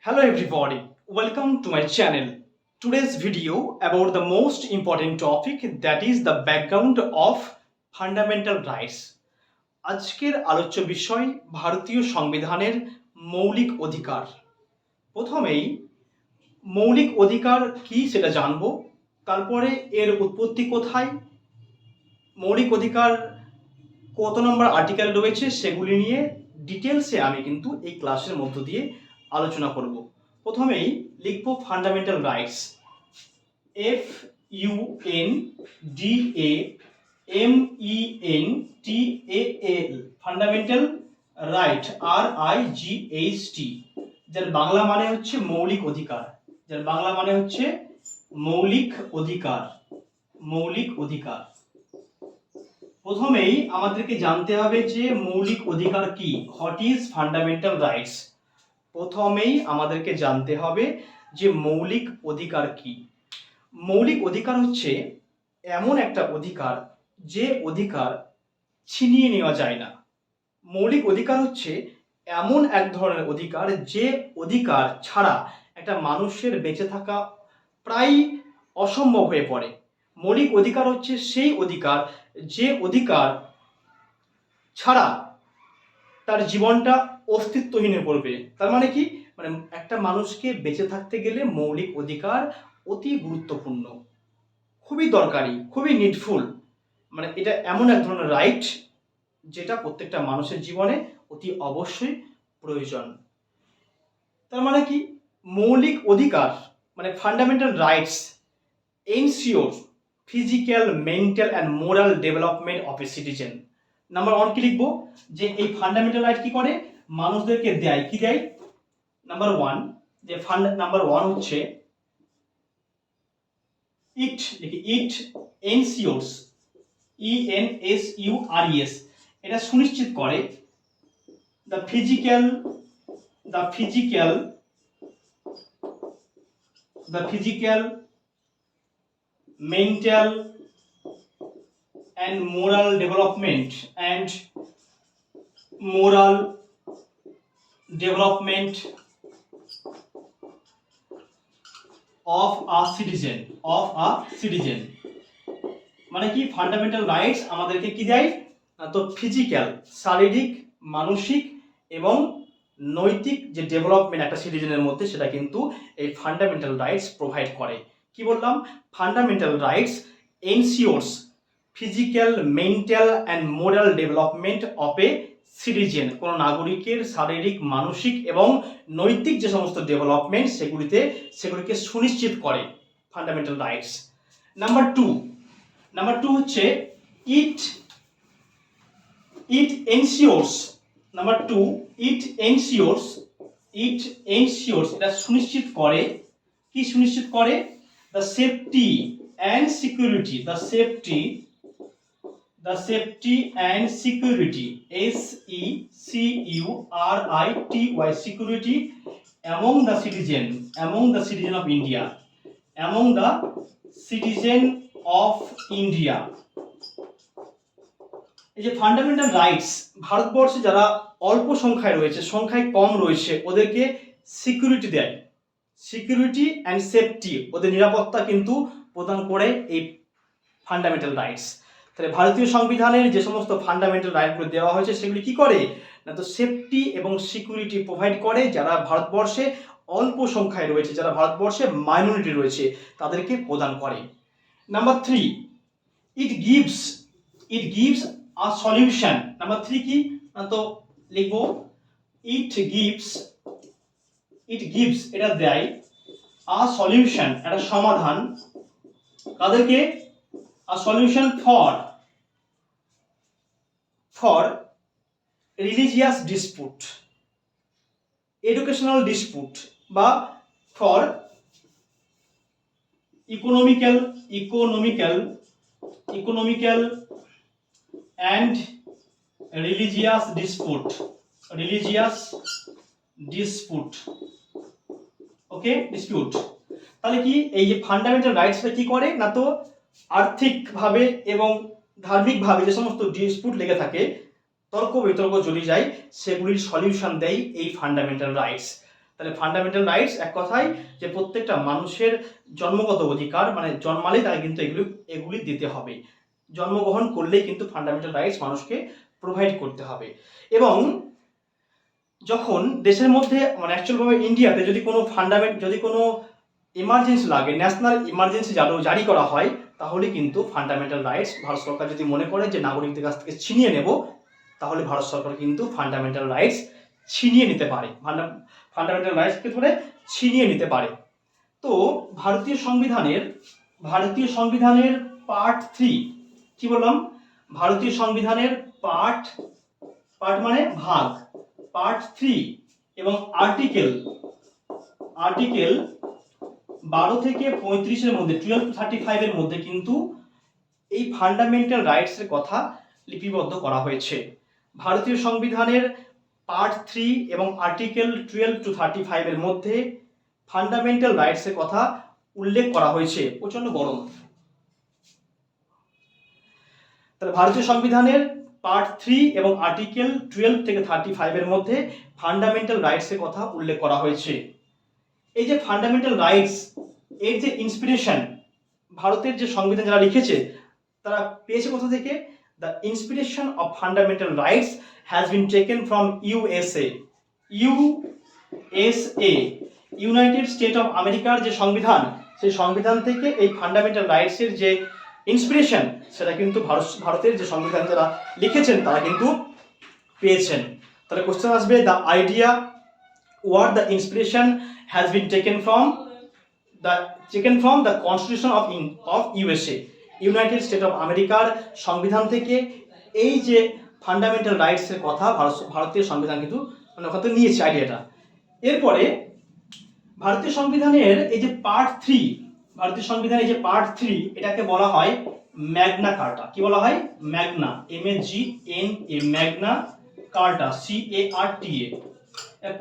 Hello everybody, welcome to my channel. Today's video about the most important topic, that is the background of fundamental rights. আজকের আলোচ্য বিষয় ভারতীয় সংবিধানের মৌলিক অধিকার। প্রথমেই মৌলিক অধিকার কি সেটা জানবো, তারপরে এর উৎপত্তি কোথায়, মৌলিক অধিকার কত নম্বর আর্টিকেল রয়েছে সেগুলি নিয়ে ডিটেলসে আমি কিন্তু এই ক্লাসের মধ্য দিয়ে আলোচনা করব। প্রথমেই লিখব fundamental rights, FUNDAMENTAL, fundamental right, RIGHT, যার বাংলা মানে হচ্ছে মৌলিক অধিকার, যার বাংলা মানে হচ্ছে মৌলিক অধিকার, মৌলিক অধিকার। প্রথমেই আমাদেরকে জানতে হবে যে মৌলিক অধিকার কি, হোয়াট ইজ ফান্ডামেন্টাল রাইটস। প্রথমেই আমাদেরকে জানতে হবে যে মৌলিক অধিকার কি। মৌলিক অধিকার হচ্ছে এমন একটা অধিকার যে অধিকার ছিনিয়ে নেওয়া যায় না। মৌলিক অধিকার হচ্ছে এমন এক ধরনের অধিকার যে অধিকার ছাড়া একটা মানুষের বেঁচে থাকা প্রায় অসম্ভব হয়ে পড়ে। মৌলিক অধিকার হচ্ছে সেই অধিকার যে অধিকার ছাড়া তার জীবনটা অস্তিত্বহীন হয়ে পড়বে। তার মানে কি, মানে একটা মানুষকে বেঁচে থাকতে গেলে মৌলিক অধিকার অতি গুরুত্বপূর্ণ, খুবই দরকারি, খুবই নিডফুল। মানে এটা এমন এক ধরনের রাইট যেটা প্রত্যেকটা মানুষের জীবনে অতি অবশ্যই প্রয়োজন। তার মানে কি, মৌলিক অধিকার মানে fundamental rights ensure physical, mental and moral development of a citizen. Number one কি লিখবো, যে এই ফান্ডামেন্টাল রাইট কি করে, মানুষদেরকে দেয়, কি দেয়, নাম্বার ওয়ান, যে নাম্বার ওয়ান হচ্ছে ইট, দেখি ইট এনশিওরস, ENSURES, এটা সুনিশ্চিত করে the physical, mental and moral development of a citizen, মানে কি, ফান্ডামেন্টাল রাইটস আমাদেরকে কি দেয়, তো ফিজিক্যাল, শারীরিক, মানসিক এবং নৈতিক যে ডেভেলপমেন্ট একটা সিটিজেনের মধ্যে, সেটা কিন্তু এই ফান্ডামেন্টাল রাইটস প্রোভাইড করে। কি বললাম, fundamental rights ensures physical, mental and moral development of a citizen, কোনো নাগরিকের শারীরিক, মানসিক এবং নৈতিক যে সমস্ত ডেভেলপমেন্ট সেগুলিকে সুনিশ্চিত করে ফান্ডামেন্টাল রাইটস। নাম্বার টু হচ্ছে ইট এনশিওরস, নাম্বার টু, ইট এনশিওরস, এটা সুনিশ্চিত করে, কি সুনিশ্চিত করে, the safety and security, security among the citizen of India, এই যে ফান্ডামেন্টাল রাইটস, ভারতবর্ষে যারা অল্প সংখ্যায় রয়েছে, সংখ্যায় কম রয়েছে, ওদেরকে সিকিউরিটি দেয়, সিকিউরিটি অ্যান্ড সেফটি, ওদের নিরাপত্তা কিন্তু প্রদান করে এই ফান্ডামেন্টাল রাইটস। তাহলে ভারতীয় সংবিধানের যে সমস্ত ফান্ডামেন্টাল রাইটগুলো দেওয়া হয়েছে সেগুলি কি করে না, তো সেফটি এবং সিকিউরিটি প্রোভাইড করে যারা ভারতবর্ষে অল্প সংখ্যায় রয়েছে, যারা ভারতবর্ষে মাইনরিটি রয়েছে, তাদেরকে প্রদান করে। Number three, it gives a solution. Number three কি, তো লিখবো ইট গিভস, এটা দেয়, আ সলিউশন, একটা সমাধান, তাদেরকে, a solution for religious dispute, educational dispute, বা for economical and religious dispute, okay, dispute. তাহলে কি, এই যে ফান্ডামেন্টাল রাইটসটা কি করে না, তো আর্থিকভাবে এবং ধার্মিকভাবে যে সমস্ত ডিসপুট লেগে থাকে, তর্ক বিতর্ক চলে যায়, সেগুলির সলিউশন দেয় এই ফান্ডামেন্টাল রাইটস। তাহলে ফান্ডামেন্টাল রাইটস এক কথায় যে প্রত্যেকটা মানুষের জন্মগত অধিকার, মানে জন্মালেই তাকে কিন্তু এগুলি দিতে হবে, জন্মগ্রহণ করলেই কিন্তু ফান্ডামেন্টাল রাইটস মানুষকে প্রোভাইড করতে হবে। এবং যখন দেশের মধ্যে মানে অ্যাকচুয়ালভাবে ইন্ডিয়াতে যদি কোনো ইমার্জেন্সি লাগে, ন্যাশনাল ইমার্জেন্সি জারি করা হয়, তাহলে কিন্তু ফান্ডামেন্টাল রাইটস ভারত সরকার যদি মনে করে যে নাগরিকদের কাছ থেকে ছিনিয়ে নেব, তাহলে ভারত সরকার কিন্তু ফান্ডামেন্টাল রাইটস ছিনিয়ে নিতে পারে, ফান্ডামেন্টাল রাইটসকে ধরে ছিনিয়ে নিতে পারে। তো ভারতীয় সংবিধানের পার্ট 3, কি বললাম, ভারতীয় সংবিধানের পার্ট মানে ভাগ, পার্ট 3 এবং আর্টিকেল 12 থেকে 35-এর মধ্যে, 12 to 35-এর মধ্যে কিন্তু এই ফান্ডামেন্টাল রাইটসের কথা লিপিবদ্ধ করা হয়েছে। ভারতীয় সংবিধানের পার্ট 3 এবং আর্টিকেল 12 to 35-এর মধ্যে ফান্ডামেন্টাল রাইটসের কথা উল্লেখ করা হয়েছে। প্রচন্ড গরম। তাহলে ভারতীয় সংবিধানের পার্ট 3 এবং আর্টিকেল 12 থেকে 35-এর মধ্যে ফান্ডামেন্টাল রাইটসের কথা উল্লেখ করা হয়েছে। এই যে ফান্ডামেন্টাল রাইটস, এর যে ইন্সপিরেশন, ভারতের যে সংবিধান যারা লিখেছে তারা পেয়েছে কোথা থেকে? The inspiration of fundamental rights has been taken from USA, United state of আমেরিকার যে সংবিধান, সেই সংবিধান থেকে এই ফান্ডামেন্টাল রাইটসের যে ইন্সপিরেশন, সেটা কিন্তু ভারতের যে সংবিধান যারা লিখেছেন তারা কিন্তু পেয়েছেন। তাহলে কোশ্চেন আসবে, the idea what the inspiration has been taken from the constitution of USA, United state of আমেরিকার সংবিধান থেকে এই যে ফান্ডামেন্টাল রাইটস এর কথা ভারতীয় সংবিধান কিন্তু মানে ওখান থেকে নিয়েছে আইডিয়াটা। এরপরে ভারতীয় সংবিধানের এই যে পার্ট 3, ভারতীয় সংবিধানের এই যে পার্ট 3, এটাকে বলা হয় ম্যাগনা কার্টা। কি বলা হয়? Magna, MAGNA, Magna কার্টা, CARTA।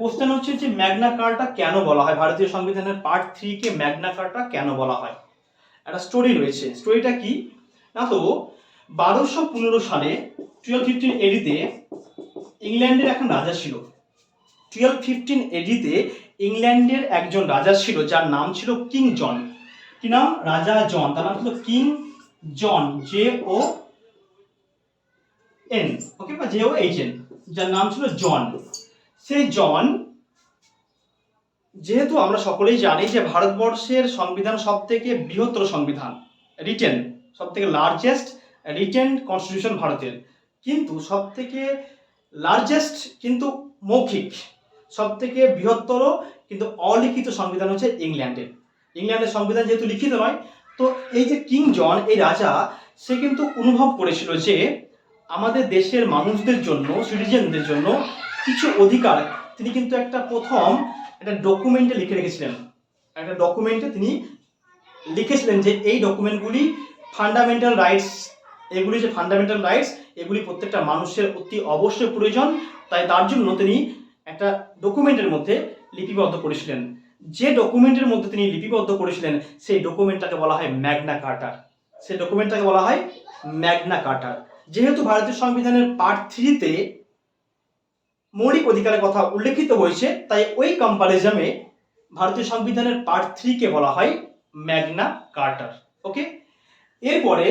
Question হচ্ছে যে ম্যাগনা কার্টা কেন বলা হয়, ভারতীয় সংবিধানের পার্ট 3 কে ম্যাগনা কার্টা কেন বলা হয়? একটা স্টোরি রয়েছে। স্টোরিটা কি না, তো 1215 সালে 1215 এডিতে ইংল্যান্ডের একজন রাজা ছিল। 1215 এডিতে ইংল্যান্ডের একজন রাজা ছিল যার নাম ছিল কিং জন। কি নাম? রাজা জন। তার নাম ছিল কিং জন, JON, ওকে, বা JOHN, যার নাম ছিল জন। সেই জন, যেহেতু আমরা সকলেই জানি যে ভারতবর্ষের সংবিধান সব থেকে বৃহত্তর সংবিধান, রিটেন, সব থেকে লার্জেস্ট রিটেন কনস্টিটিউশন ভারতের, কিন্তু সব থেকে লার্জেস্ট কিন্তু মৌখিক, সব থেকে বৃহত্তর কিন্তু অলিখিত সংবিধান হচ্ছে ইংল্যান্ডের সংবিধান যেহেতু লিখিত নয়, তো এই যে কিং জন, এই রাজা, সে কিন্তু অনুভব করেছিল যে আমাদের দেশের মানুষদের জন্য, সিটিজেনদের জন্য কিছু অধিকার তিনি কিন্তু প্রথম একটা ডকুমেন্টে লিখে রেখেছিলেন। একটা ডকুমেন্টে তিনি লিখেছিলেন যে এই ডকুমেন্টগুলি ফান্ডামেন্টাল রাইটস, এগুলি যে ফান্ডামেন্টাল রাইটস, এগুলি প্রত্যেকটা মানুষের অতি অবশ্যই প্রয়োজন। তাই তার জন্য তিনি একটা ডকুমেন্টের মধ্যে লিপিবদ্ধ করেছিলেন। যে ডকুমেন্টের মধ্যে তিনি লিপিবদ্ধ করেছিলেন সেই ডকুমেন্টটাকে বলা হয় ম্যাগনা কার্টা। যেহেতু ভারতীয় সংবিধানের পার্ট 3-তে মৌলিক অধিকারের কথা উল্লেখিত হয়েছে, তাই ওই কম্পারিজনে ভারতীয় সংবিধানের পার্ট 3 কে বলা হয় ম্যাগনা কার্টা। ওকে, এরপরে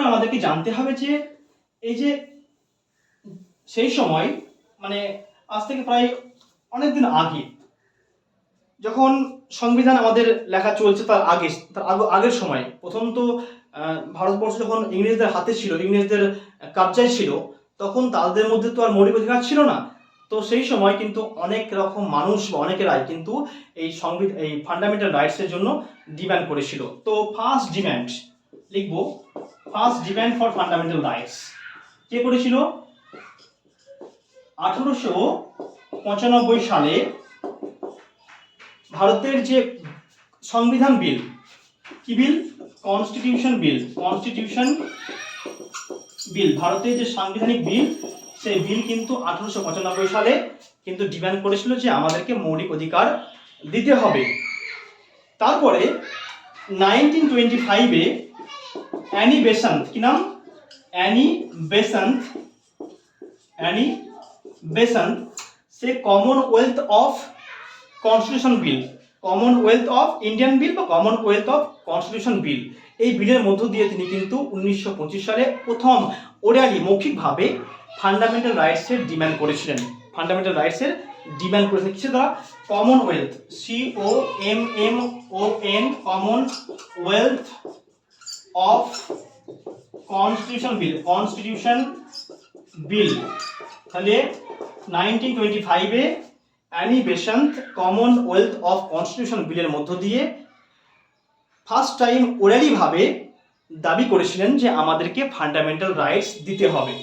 আমাদেরকে জানতে হবে যে এই যে সেই সময়, মানে আজ থেকে প্রায় অনেকদিন আগে, যখন সংবিধান আমাদের লেখা চলছে, তার আগের সময়, প্রথম তো ভারতবর্ষ যখন ইংরেজদের হাতে ছিল, ইংরেজদের কবজায় ছিল, তখন তাদের মধ্যে তো আর মৌলিক অধিকার ছিল না। তো সেই সময় কিন্তু অনেক রকম মানুষ বা অনেকেরাই কিন্তু এই ফান্ডামেন্টাল রাইটসের জন্য ডিমান্ড করেছিল। তো first demand for fundamental rights কে করেছিল? 1895 সালে ভারতের যে সংবিধান বিল, কি বিল? কনস্টিটিউশন বিল, ভারতের যে সাংবিধানিক বিল, সেই বিল কিন্তু 1895 সালে কিন্তু ডিমান্ড করেছিল যে আমাদেরকে মৌলিক অধিকার দিতে হবে। তারপরে 1925-এ অ্যানি বেসান্ত, কি নাম? অ্যানি বেসান্ত সে Commonwealth of constitution bill, Commonwealth of Indian bill বা কমনওয়েলথ অফ কনস্টিটিউশন বিল, এই বিলের মধ্য দিয়ে তিনি কিন্তু 1925 সালে প্রথম ওরালি মৌখিকভাবে ফান্ডামেন্টাল রাইটসের ডিমান্ড করেছিলেন। ফান্ডামেন্টাল রাইটসের ডিমান্ড করেছিলেন কিসে দ্বারা? Commonwealth, COMMON, Commonwealth of constitution bill, constitution bill. তাহলে 1925-এ Annie Besant Commonwealth of constitution বিলের মধ্য দিয়ে ফার্স্ট টাইম ওরালি ভাবে দাবি করেছিলেন যে আমাদেরকে ফান্ডামেন্টাল রাইটস দিতে হবে।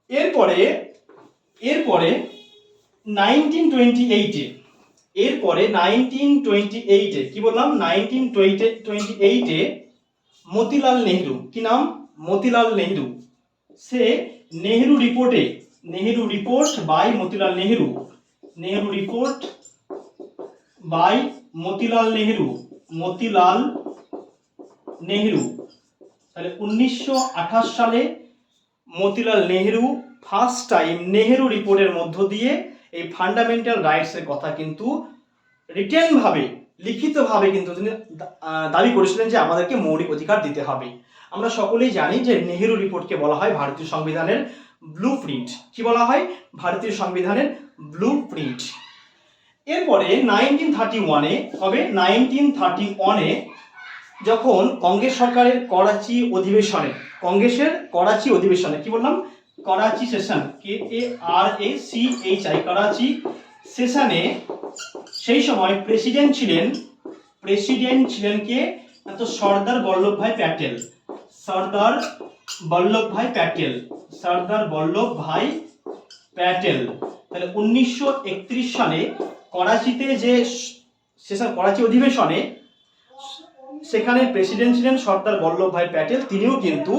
এরপরে 1928-এ কি বললাম, 1928-এ মতিলাল নেহরু, কি নাম? মতিলাল নেহরু। সে Nehru report by Motilal Nehru, Nehru report by Motilal Nehru. তাহলে 1928 সালে মতিলাল নেহরু ফার্স্ট টাইম নেহরু রিপোর্টের মধ্য দিয়ে এই ফান্ডামেন্টাল রাইটসের কথা কিন্তু রিটেন ভাবে, লিখিতভাবে কিন্তু তিনি দাবি করেছিলেন যে আমাদেরকে মৌলিক অধিকার দিতে হবে। আমরা সকলেই জানি যে নেহরু রিপোর্টকে বলা হয় ভারতীয় সংবিধানের ব্লু প্রিন্ট। কি বলা হয়? ভারতীয় সংবিধানের ব্লু প্রিন্ট। এরপরে 1931-এ হবে, 1931-এ যখন কংগ্রেস সরকারের করাচি অধিবেশনে, কি বললাম? করাচি সেশন, KARACHI, করাচি সেশনে, সেই সময় প্রেসিডেন্ট ছিলেন কে? তো সর্দার বল্লভভাই প্যাটেল। তাহলে 1931 সালে করাচিতে যে করাচি অধিবেশনে, সেখানে প্রেসিডেন্ট ছিলেন সর্দার বল্লভভাই প্যাটেল। তিনিও কিন্তু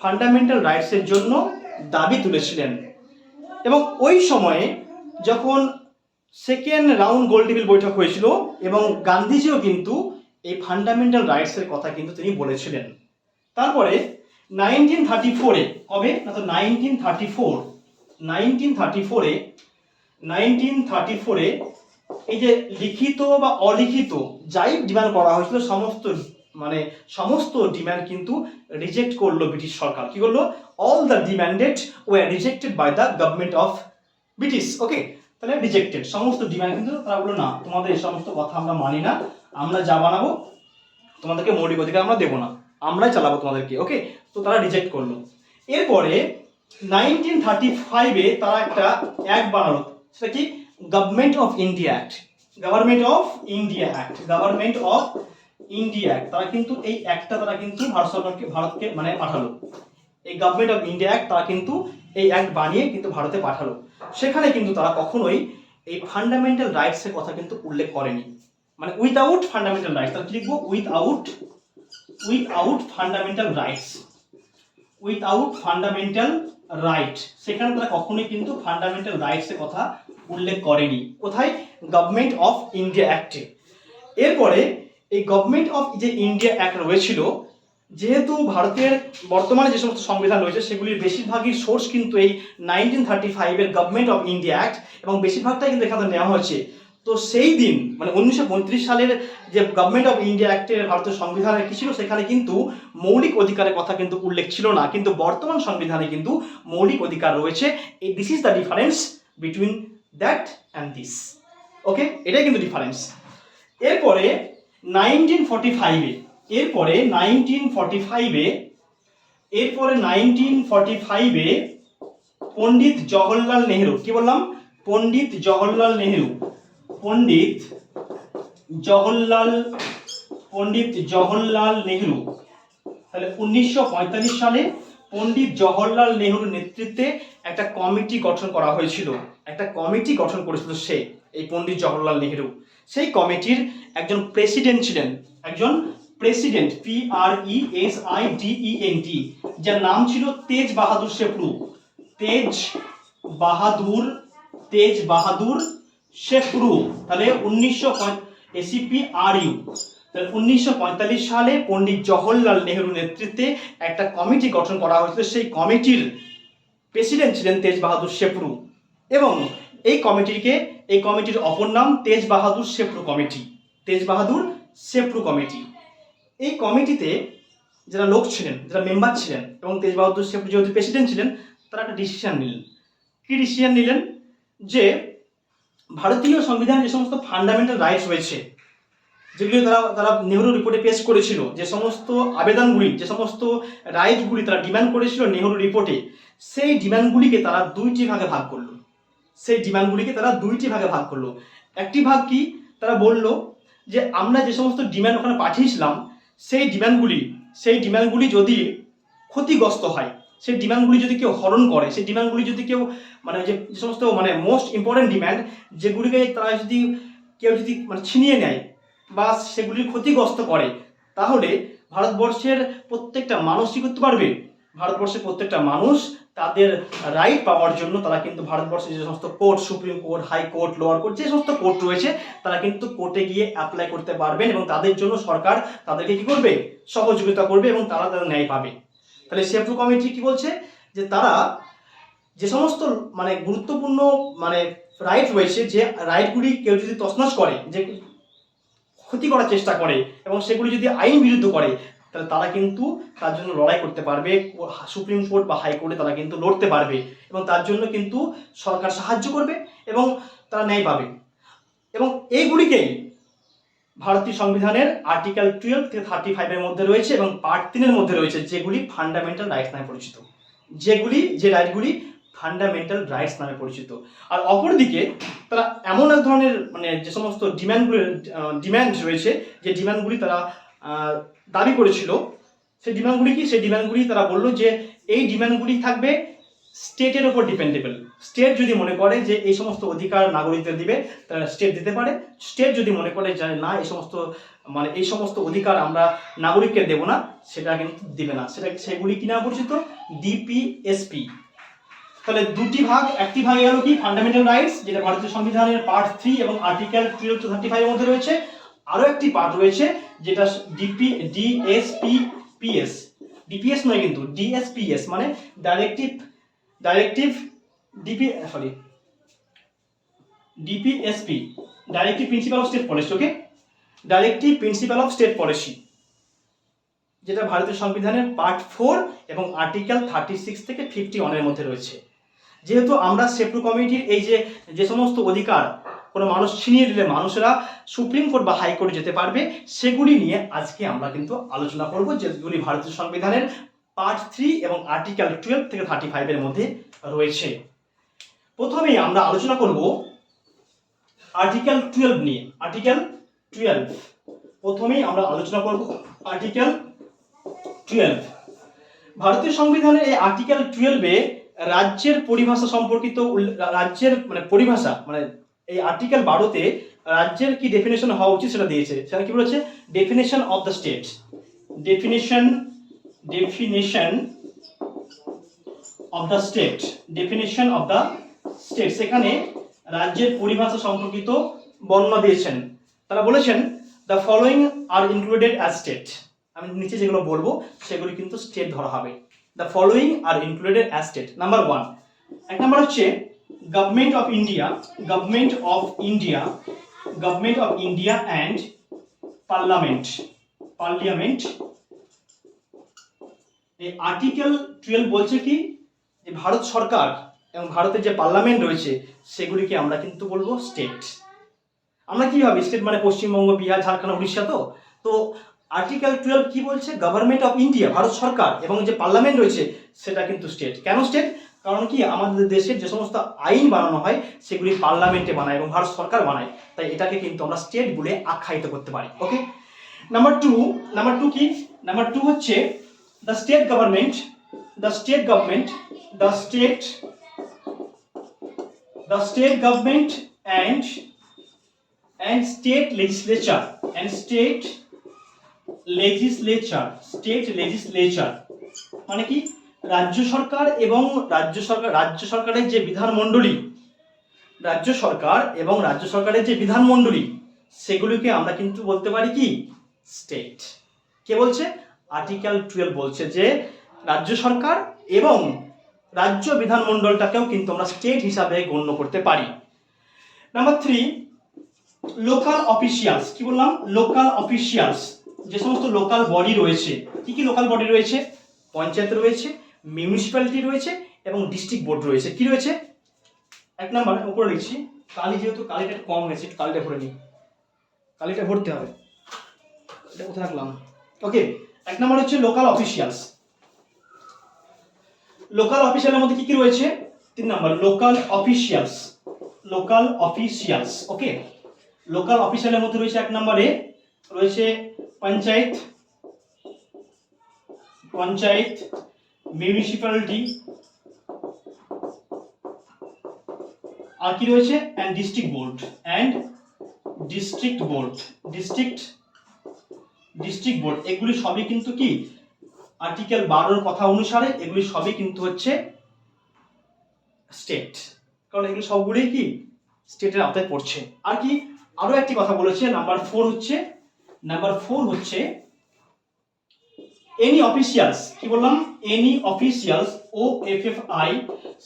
ফান্ডামেন্টাল রাইটসের জন্য দাবি তুলেছিলেন। এবং ওই সময়ে যখন সেকেন্ড রাউন্ড গোলটেবিল বৈঠক হয়েছিল, এবং গান্ধীজিও কিন্তু এই ফান্ডামেন্টাল রাইটসের কথা কিন্তু তিনি বলেছিলেন। তারপরে 1934-এ কবে না, তো 1934-এ এই যে লিখিত বা অলিখিত যাই ডিমান্ড করা হয়েছিল, সমস্ত ডিমান্ড কিন্তু রিজেক্ট করলো ব্রিটিশ সরকার। কি করলো? All the demanded were rejected by the government of British. Okay, তাহলে রিজেক্টেড সমস্ত ডিমান্ড কিন্তু তারা বললো না, তোমাদের এই সমস্ত কথা আমরা মানি না, আমরা যা বানাবো তোমাদেরকে মৌলিক অধিকার আমরা দেবো না, আমরাই চালাবো তোমাদেরকে। ওকে, তো তারা রিজেক্ট করলো। এরপরে 1935-এ তারা একটা অ্যাক্ট বানালো, সেটা কি? Government of India act. তারা কিন্তু এই অ্যাক্টটা তারা কিন্তু ভারতকে পাঠালো। এই গভর্নমেন্ট অফ ইন্ডিয়া অ্যাক্ট তারা কিন্তু এই অ্যাক্ট বানিয়ে কিন্তু ভারতে পাঠালো। সেখানে কিন্তু তারা কখনোই এই ফান্ডামেন্টাল রাইটসের কথা কিন্তু উল্লেখ করেনি, মানে উইথআউট ফান্ডামেন্টাল রাইটস। তাহলে লিখবো উইথআউট ফান্ডামেন্টাল রাইট। সেখানে তারা কখনোই কিন্তু ফান্ডামেন্টাল রাইটসের কথা উল্লেখ করেনি। কোথায়? গভর্নমেন্ট অফ ইন্ডিয়া অ্যাক্টে। এরপরে এই গভর্নমেন্ট অফ যে ইন্ডিয়া অ্যাক্ট রয়েছিল, যেহেতু ভারতের বর্তমানে যে সমস্ত সংবিধান রয়েছে সেগুলির বেশিরভাগই সোর্স কিন্তু এই 1935-এর গভর্নমেন্ট অফ ইন্ডিয়া অ্যাক্ট, এবং বেশিরভাগটাই কিন্তু এখানে নেওয়া হয়েছে। তো সেই দিন মানে 1935 সালের যে গভর্নমেন্ট অফ ইন্ডিয়া অ্যাক্টের ভারতের সংবিধানে কি ছিল, সেখানে কিন্তু মৌলিক অধিকারের কথা কিন্তু উল্লেখ ছিল না, কিন্তু বর্তমান সংবিধানে কিন্তু মৌলিক অধিকার রয়েছে। এই this is the difference between that and this. Okay, এটাই কিন্তু ডিফারেন্স। এরপরে 1945-এ পণ্ডিত জওহরলাল নেহরু, কি বললাম? পণ্ডিত জওহরলাল নেহরু। তাহলে 1945 সালে পণ্ডিত জওহরলাল নেহরুর নেতৃত্বে একটা কমিটি গঠন করা হয়েছিল। সে এই পণ্ডিত জওহরলাল নেহরু। সেই কমিটির একজন প্রেসিডেন্ট ছিলেন, PRESIDENT, যার নাম ছিল তেজ বাহাদুর শেপরু। তাহলে 1945 সালে পণ্ডিত জওহরলাল নেহরুর নেতৃত্বে একটা কমিটি গঠন করা হয়েছিল। সেই কমিটির প্রেসিডেন্ট ছিলেন তেজ বাহাদুর শেপরু। এবং এই কমিটির অপর নাম তেজ বাহাদুর সেপ্রু কমিটি। তেজ বাহাদুর সেপ্রু কমিটি। এই কমিটিতে যারা লোক ছিলেন, যারা মেম্বার ছিলেন, এবং তেজ বাহাদুর সেপ্রু যেহেতু প্রেসিডেন্ট ছিলেন, তারা একটা ডিসিশন নিলেন। কি ডিসিশন নিলেন? যে ভারতীয় সংবিধানে যে সমস্ত ফান্ডামেন্টাল রাইটস রয়েছে, যেগুলি তারা নেহরু রিপোর্টে পেশ করেছিল, যে সমস্ত আবেদনগুলি, যে সমস্ত রাইটগুলি তারা ডিমান্ড করেছিল নেহরু রিপোর্টে, সেই ডিমান্ডগুলিকে তারা দুইটি ভাগে ভাগ করলো। একটি ভাগ কি? তারা বলল যে আমরা যে সমস্ত ডিমান্ড ওখানে পাঠিয়েছিলাম, সেই ডিমান্ডগুলি যদি ক্ষতিগ্রস্ত হয়, সেই ডিমান্ডগুলি যদি কেউ হরণ করে, সেই ডিমান্ডগুলি যদি কেউ যে সমস্ত মোস্ট ইম্পর্টেন্ট ডিমান্ড, যেগুলিকে তারা কেউ যদি ছিনিয়ে নেয় বা সেগুলির ক্ষতিগ্রস্ত করে, তাহলে ভারতবর্ষের প্রত্যেকটা মানুষ কি করতে পারবে? ভারতবর্ষের প্রত্যেকটা মানুষ তাদের রাইট পাওয়ার জন্য তারা কিন্তু ভারতবর্ষের যে সমস্ত court, supreme court, high court, lower court, যে সমস্ত কোর্ট রয়েছে, তারা কিন্তু কোর্টে গিয়ে অ্যাপ্লাই করতে পারবেন, এবং তাদের জন্য সরকার তাদেরকে কি করবে? সহযোগিতা করবে, এবং তারা তাদের ন্যায় পাবে। তাহলে সেপ্রু কমিটি কি বলছে? যে তারা যে সমস্ত গুরুত্বপূর্ণ রাইট রয়েছে, যে রাইটগুলি কেউ যদি তছনছ করে, যে ক্ষতি করার চেষ্টা করে, এবং সেগুলি যদি আইন বিরুদ্ধ করে, তাহলে তারা কিন্তু তার জন্য লড়াই করতে পারবে, সুপ্রিম কোর্ট বা হাইকোর্টে তারা কিন্তু লড়তে পারবে, এবং তার জন্য কিন্তু সরকার সাহায্য করবে, এবং তারা ন্যায় পাবে। এবং এইগুলিকেই ভারতীয় সংবিধানের আর্টিকেল 12 থেকে 35 মধ্যে রয়েছে, এবং পার্ট 3 মধ্যে রয়েছে, যেগুলি ফান্ডামেন্টাল রাইটস নামে পরিচিত। যে রাইটগুলি ফান্ডামেন্টাল রাইটস নামে পরিচিত। আর অপরদিকে তারা এমন এক ধরনের যে সমস্ত ডিমান্ড রয়েছে, যে ডিমান্ডগুলি তারা দাবি করেছিল, সেই ডিমান্ডগুলি তারা বললো যে এই ডিমান্ডগুলি থাকবে স্টেটের ওপর ডিপেন্ডেবল। স্টেট যদি মনে করে যে এই সমস্ত অধিকার নাগরিকদের দিবে, তারা স্টেট দিতে পারে। স্টেট যদি মনে করে যে না, এই সমস্ত অধিকার আমরা নাগরিককে দেব না, সেটা কিন্তু দিবে না। সেগুলি কি নামে পরিচিত? ডিপিএসপি। তাহলে দুটি ভাগ, একটি ভাগে গেল কি ফান্ডামেন্টাল রাইটস, যেটা ভারতীয় সংবিধানের পার্ট 3 এবং আর্টিকেল 12 to 35 এর মধ্যে রয়েছে। আরো একটি পার্ট রয়েছে যেটা ডিপিএস নয় কিন্তু ডিএসপিএস, মানে DPSP, directive principle of state policy. Okay, directive principle of state policy, যেটা ভারতীয় সংবিধানের পার্ট 4 এবং আর্টিকেল 36 থেকে 51 এর মধ্যে রয়েছে। যেহেতু আমরা সেপ্রু কমিটির এই যে সমস্ত অধিকার কোনো মানুষ ছিনিয়ে দিলে মানুষেরা সুপ্রিম কোর্ট বা হাইকোর্টে যেতে পারবে, সেগুলি নিয়ে আজকে আমরা কিন্তু আলোচনা করব, যেগুলি ভারতীয় সংবিধানের পার্ট 3 এবং আর্টিকেল 12 থেকে 35 এর মধ্যে রয়েছে। প্রথমেই আমরা আলোচনা করব আর্টিকেল 12 নিয়ে। প্রথমেই আমরা আলোচনা করব আর্টিকেল 12। ভারতীয় সংবিধানের এই আর্টিকেল 12-এ রাজ্যের পরিভাষা সম্পর্কিত, রাজ্যের পরিভাষা, এই আর্টিকেল 12-তে রাজ্যের কি ডেফিনেশন হওয়া উচিত সেটা দিয়েছে। সেটা কি বলেছে? Definition of the state. Definition of the state. সেখানে রাজ্যের পরিভাষা সম্পর্কিত বর্ণনা দিয়েছেন। তারা বলেছেন the following are included as state. আমি নিচে যেগুলো বলবো সেগুলি কিন্তু স্টেট ধরা হবে। The following are included as state. Number 1, এক নাম্বার হচ্ছে government of India and parliament. এই আর্টিকেল 12 বলছে কি, যে ভারত সরকার এবং ভারতের যে পার্লামেন্ট রয়েছে, সেগুলিকে আমরা কিন্তু বলবো স্টেট। আমরা কি ভাবি স্টেট মানে পশ্চিমবঙ্গ, বিহার, ঝাড়খণ্ড, উড়িষ্যা। তো আর্টিকেল 12 কি বলছে? গভর্নমেন্ট অফ ইন্ডিয়া, ভারত সরকার, এবং যে পার্লামেন্ট রয়েছে সেটা কিন্তু স্টেট। কেন স্টেট? কারণ কি, আমাদের দেশের যে সমস্ত আইন বানানো হয় সেগুলি পার্লামেন্টে বানায় এবং ভারত সরকার বানায়, তাই এটাকে কিন্তু আমরা স্টেট বলে আখ্যায়িত করতে পারি। ওকে, নাম্বার 2 কি? নাম্বার 2 হচ্ছে the state government and state legislature মানে কি, রাজ্য সরকার এবং রাজ্য সরকারের যে বিধানমণ্ডলী, সেগুলিকে আমরা কিন্তু বলতে পারি কি, স্টেট। কে বলছে? আর্টিকেল 12 বলছে যে রাজ্য সরকার এবং রাজ্য বিধানমণ্ডলটাকেও কিন্তু আমরা স্টেট হিসাবে গণ্য করতে পারি। Number 3, local officials. কি বললাম? Local officials. যে সমস্ত লোকাল বডি রয়েছে, কি কি লোকাল বডি রয়েছে? পঞ্চায়েত রয়েছে, মিউনিসিপ্যালিটি রয়েছে এবং ডিস্ট্রিক্ট বোর্ড রয়েছে। কি রয়েছে? 1 নাম্বার উপরে লিখছি, কালি যেহেতু কালিটা একটু কম হয়েছে, একটু কালিটা ভরে নিই, কালিটা ভরতে হবে। এটা কোথায় রাখলাম? ওকে, 1 নাম্বার হচ্ছে লোকাল অফিসিয়ালস। লোকাল অফিসিয়ালের মধ্যে কি কি রয়েছে? 3 number local officials. Local officials, okay. Local অফিসিয়ালের মধ্যে রয়েছে 1 নম্বরে রয়েছে পঞ্চায়েত, পঞ্চায়েত, মিউনিসিপ্যালিটি, আর কি রয়েছে? And district board, and district board, district board. এগুলি সবই কিন্তু কি আর্টিকেল 12 কথা অনুসারে এগুলি সবই কিন্তু হচ্ছে স্টেট, কারণ এগুলি সবগুলি কি স্টেটের আওতায় পড়ছে। আর কি আরো একটি কথা বলেছে, নাম্বার 4 হচ্ছে এনি অফিসিয়ালস। কি বললাম? Any officials, O F F I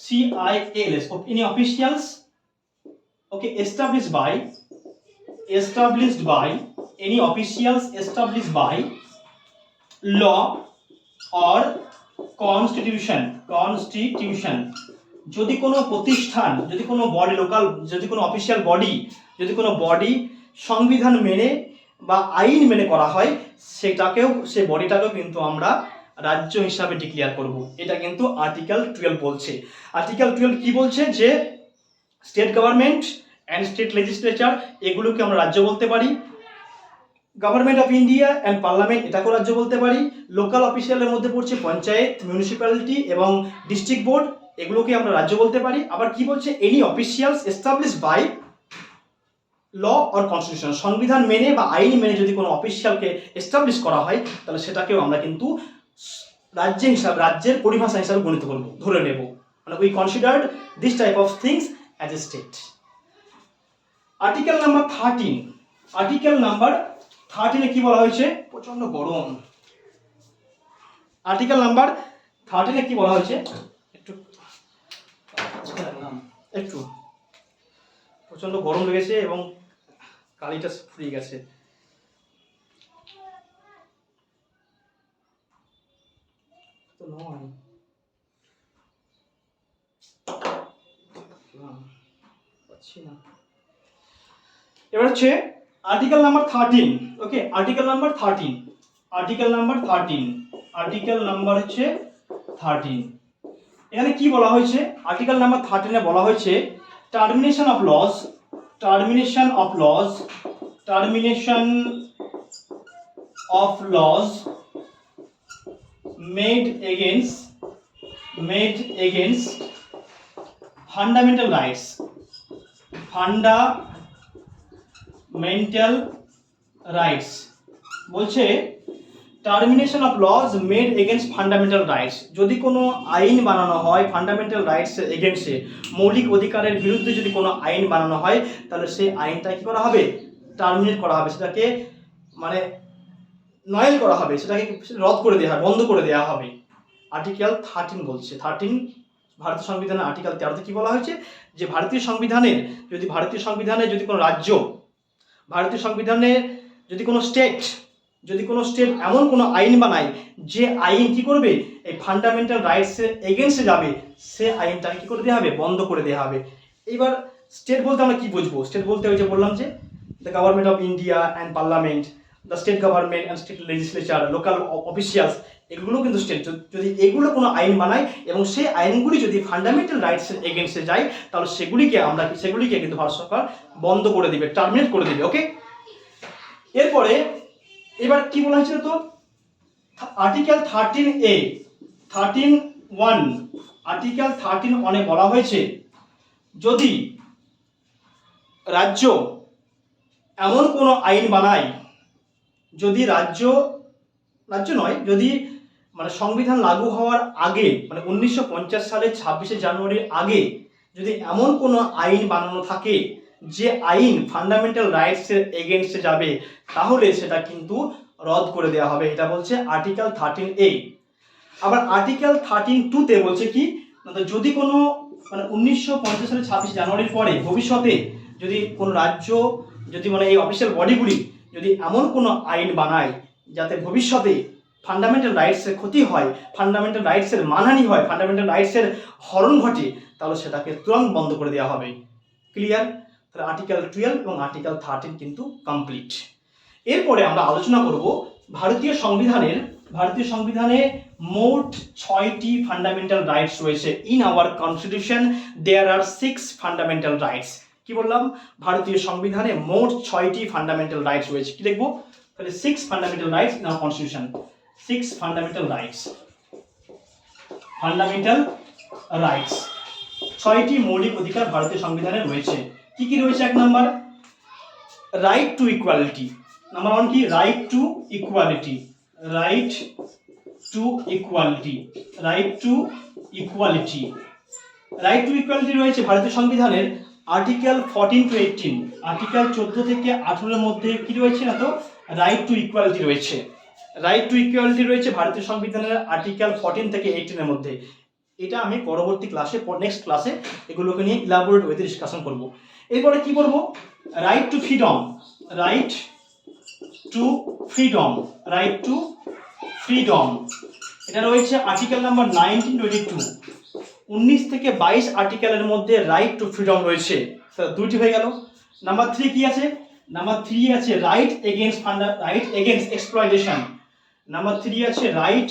C I L S, any officials, okay, established by any officials established by law or constitution। যদি কোনো প্রতিষ্ঠান, যদি কোনো বডি, লোকাল, যদি কোনো অফিসিয়াল বডি, যদি কোনো বডি সংবিধান মেনে বা আইন মেনে করা হয়, সেই বডিটাকেও কিন্তু আমরা রাজ্য হিসাবে ডিক্লেয়ার করব। এটা কিন্তু আর্টিকেল 12 বলছে। আর্টিকেল 12 কি বলছে? যে state government and state legislature এগুলোকে আমরা রাজ্য বলতে পারি। Government of India and parliament এটাকেও রাজ্য বলতে পারি। লোকাল অফিসিয়ালের মধ্যে পড়ছে পঞ্চায়েত, মিউনিসিপ্যালিটি এবং ডিস্ট্রিক্ট বোর্ড, এগুলোকে আমরা রাজ্য বলতে পারি। আবার কি বলছে? Any officials established by law or constitution. সংবিধান মেনে বা আইন মেনে যদি কোনো অফিসিয়ালকে এস্টাবলিশ করা হয়, তাহলে সেটাকেও আমরা কিন্তু রাজ্য হিসাবে, রাজ্যের পরিভাষা হিসাবে গণিত করব, ধরে নেব। মানে we considered this type of things as a state. Article number 13, article number 13 কি বলা হয়েছে? প্রচন্ড গরম। আর্টিকেল নাম্বার 13 কি বলা হয়েছে? একটু প্রচন্ড গরম লেগেছে এবং কালিটা ফুরিয়ে গেছে। তো নয় পাচ্ছি না। এবার হচ্ছে article number 13, okay. Article number 13, article number 13, article number হচ্ছে 13। এখানে কি বলা হয়েছে? আর্টিকেল নাম্বার 13 এ বলা হয়েছে termination of laws, termination of laws, termination of laws made against fundamental rights, fundamental rights বলছে termination of laws made against fundamental rights. যদি কোনো আইন বানানো হয় ফান্ডামেন্টাল রাইটস এগেনস্টে, মৌলিক অধিকারের বিরুদ্ধে যদি কোনো আইন বানানো হয়, তাহলে সেই আইনটা কি করা হবে? টার্মিনেট করা হবে, সেটাকে মানে নয়েল করা হবে, সেটাকে রদ করে দেওয়া হবে, বন্ধ করে দেওয়া হবে। আর্টিকেল 13 বলছে। 13 ভারতীয় সংবিধানের আর্টিকেল 13 কি বলা হয়েছে? যে ভারতীয় সংবিধানে যদি কোনো রাজ্য, ভারতীয় সংবিধানে যদি কোনো স্টেট এমন কোনো আইন বানায় যে আইন কি করবে? এই ফান্ডামেন্টাল রাইটসের এগেনস্টে যাবে, সে আইনটাকে কি করে দেওয়া হবে? বন্ধ করে দেওয়া হবে। এইবার স্টেট বলতে আমরা কি বুঝবো? স্টেট বলতে ওই যে বললাম যে the government of India and parliament, the state government and state legislature, local officials, এগুলো কিন্তু স্টেট। যদি এগুলো কোনো আইন বানায় এবং সেই আইনগুলি যদি ফান্ডামেন্টাল রাইটসের এগেনস্টে যায়, তাহলে সেগুলিকে কিন্তু ভারত সরকার বন্ধ করে দিবে, টার্মিনেট করে দিবে, ওকে। এরপরে এবার কি বলা হয়েছিল? তো আর্টিকেল 13A 13(1), আর্টিকেল 13(1) এ বলা হয়েছে যদি রাজ্য এমন কোনো আইন বানায়, যদি রাজ্য নয়, যদি মানে সংবিধান লাগু হওয়ার আগে, মানে 1950 সালের 26শে জানুয়ারির আগে যদি এমন কোনো আইন বানানো থাকে যে আইন ফান্ডামেন্টাল রাইটসের এগেনস্টে যাবে, তাহলে সেটা কিন্তু রদ করে দেওয়া হবে। এটা বলছে আর্টিকেল 13A। আবার আর্টিকেল 13(2) তে বলছে কি? তো যদি কোনো মানে 1950 সালের 26 জানুয়ারির পরে ভবিষ্যতে যদি কোনো রাজ্য যদি মানে এই অফিসিয়াল বডিগুলি যদি এমন কোনো আইন বানায় যাতে ভবিষ্যতে ফান্ডামেন্টাল রাইটসের ক্ষতি হয়, ফান্ডামেন্টাল রাইটসের মানহানি হয়, ফান্ডামেন্টাল রাইটসের হরণ ঘটে, তাহলে সেটাকে তুরন্ত বন্ধ করে দেওয়া হবে। ক্লিয়ার? তাহলে আর্টিকেল 12 এবং আর্টিকেল 13 কিন্তু কমপ্লিট। এরপরে আমরা আলোচনা করব ভারতীয় সংবিধানে মোট 6টি ফান্ডামেন্টাল রাইটস রয়েছে। In our constitution there are 6 fundamental rights. কি বললাম? ভারতীয় সংবিধানে মোট 6টি ফান্ডামেন্টাল রাইটস রয়েছে। কি দেখবো? তাহলে 6 fundamental rights in our constitution. 6 fundamental rights. 6টি মৌলিক অধিকার ভারতীয় সংবিধানে রয়েছে। কি কি রয়েছে? 1 number right to equality. Number 1 কি? Right to equality. Right to equality রয়েছে ভারতীয় সংবিধানের আর্টিকেল 14 to 18। আর্টিকেল 14 থেকে 18 এর মধ্যে কি রয়েছে না তো রাইট টু ইকুয়ালিটি রয়েছে। রাইট টু ইকুয়ালিটি রয়েছে ভারতীয় সংবিধানের আর্টিকেল 14 থেকে 18 এর মধ্যে। এটা আমি পরবর্তী ক্লাসে নেক্সট ক্লাসে এগুলোকে নিয়ে ইলাবোরেট ওয়েতে ডিসকাশন করব। এরপরে কি করব? Right to freedom. Right to freedom এটা রয়েছে আর্টিকেল নাম্বার 1922। 19 থেকে 22 আর্টিকেলের মধ্যে রাইট টু ফ্রিডম রয়েছে। দুইটি হয়ে গেল। নাম্বার 3 কি আছে? নাম্বার 3 আছে রাইট এগেইনস্ট এক্সপ্লয়টেশন। নাম্বার 3 আছে রাইট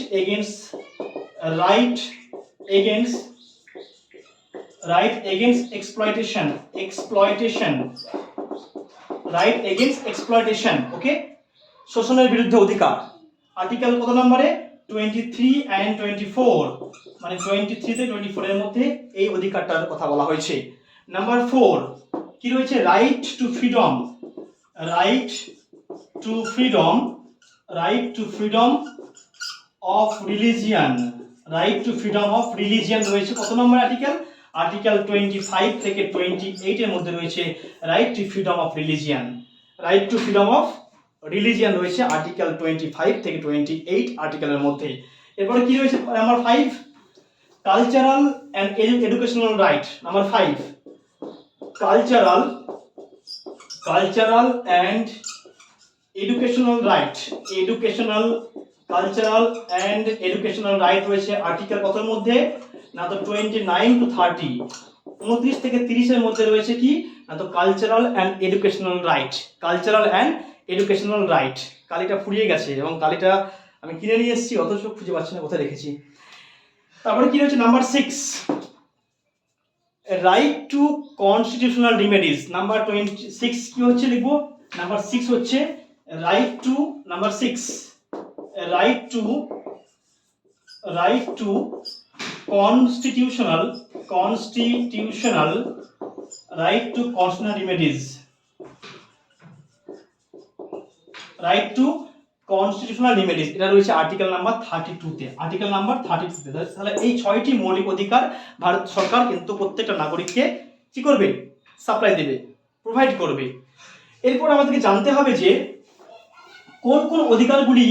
এগেইনস্ট এক্সপ্লয়টেশন। ওকে, শোষণের বিরুদ্ধে অধিকার। আর্টিকেল কত নম্বরে? 23 and 24, মানে 23 থেকে 24 এর মধ্যে এই অধিকারটার কথা বলা হয়েছে। নাম্বার 4 কি রয়েছে? Right to freedom of religion. রয়েছে কত নম্বর আর্টিকেল? আর্টিকেল 25 থেকে 28 এর মধ্যে রয়েছে right to freedom of religion রয়েছে আর্টিকেল 25 থেকে 28 আর্টিকেলের মধ্যে। এরপরে কি রয়েছে? Number 5 cultural and educational right. Number 5 cultural and educational right রয়েছে আর্টিকেল কতর মধ্যে? না তো 29 to 30, 29 থেকে 30 এর মধ্যে রয়েছে কি না তো কালচারাল এন্ড এডুকেশনাল রাইট। কালিটা ফুরিয়ে গেছে এবং কালিটা আমি কিনে নিয়ে এসেছি, অথচ খুঁজে পাচ্ছি না কোথায় রেখেছি। তারপরে কি রয়েছে? Number 6 right to constitutional remedies. Number 26 কি হচ্ছে লিখবো? নাম্বার 6 হচ্ছে রাইট টু কনস্টিটিউশনাল রিমেডিজ। এটা রয়েছে আর্টিকেল নাম্বার 32 তে। তাহলে এই 6টি মৌলিক অধিকার ভারত সরকার কিন্তু প্রত্যেকটা নাগরিককে কি করবে? সাপ্লাই দেবে, প্রোভাইড করবে। এরপর আমাদেরকে জানতে হবে যে কোন কোন অধিকারগুলি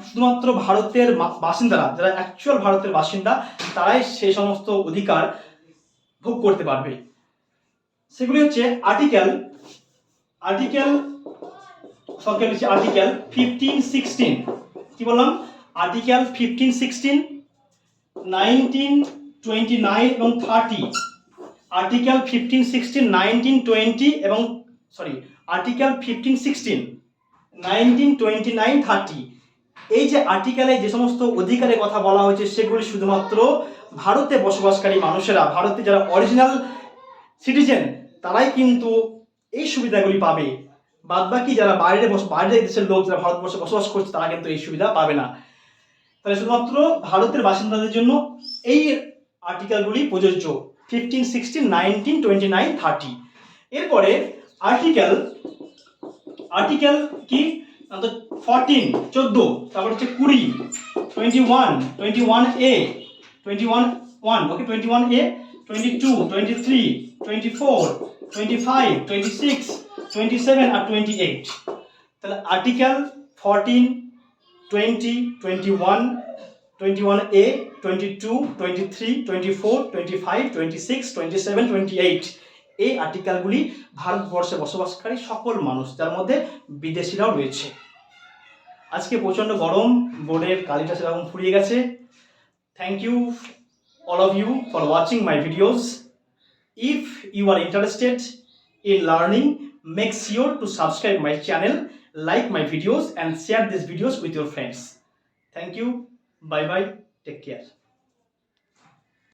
শুধুমাত্র ভারতের বাসিন্দারা, যারা অ্যাকচুয়াল ভারতের বাসিন্দা, তারাই সেই সমস্ত অধিকার ভোগ করতে পারবে। সেগুলি হচ্ছে আর্টিকেল 15-16। কি বললাম? আর্টিকেল 15-16, 19, 29 এবং 30। আর্টিকেল 15-16, 19, 20 এবং আর্টিকেল 15-16, 19, 29, 30। এই যে আর্টিকেলে যে সমস্ত অধিকারের কথা বলা হয়েছে সেগুলি শুধুমাত্র ভারতে বসবাসকারী মানুষেরা, ভারতে যারা অরিজিনাল সিটিজেন, তারাই কিন্তু এই সুবিধাগুলি পাবে। বাদবাকি যারা বাইরের দেশের লোক, যারা ভারতবর্ষে বসবাস করছে, তারা কিন্তু এই সুবিধা পাবে না। তাহলে শুধুমাত্র ভারতের বাসিন্দাদের জন্য এই আর্টিকেলগুলি প্রযোজ্য, 15, 16, 19, 29, 30। এরপরে আর্টিকেল কি? 14, 14, তারপর হচ্ছে 20, 21, 21A, 21, ওকে, 21A, 22, 23, 24, 25, 26, 27 আর 28। তাহলে আর্টিকেল 14, 20, 21, 21A, 22, 23, 24, 25, 26, 27, 28 এই আর্টিকেলগুলি ভারতবর্ষে বসবাসকারী সকল মানুষ, যার মধ্যে বিদেশিরাও রয়েছে। আজকে প্রচণ্ড গরম, বোর্ডের কালিটা সেরকম ফুরিয়ে গেছে। Thank you all of you for watching my videos. If you are interested in learning, make sure to subscribe my channel, like my videos and share these videos with your friends. Thank you. Bye bye. Take care.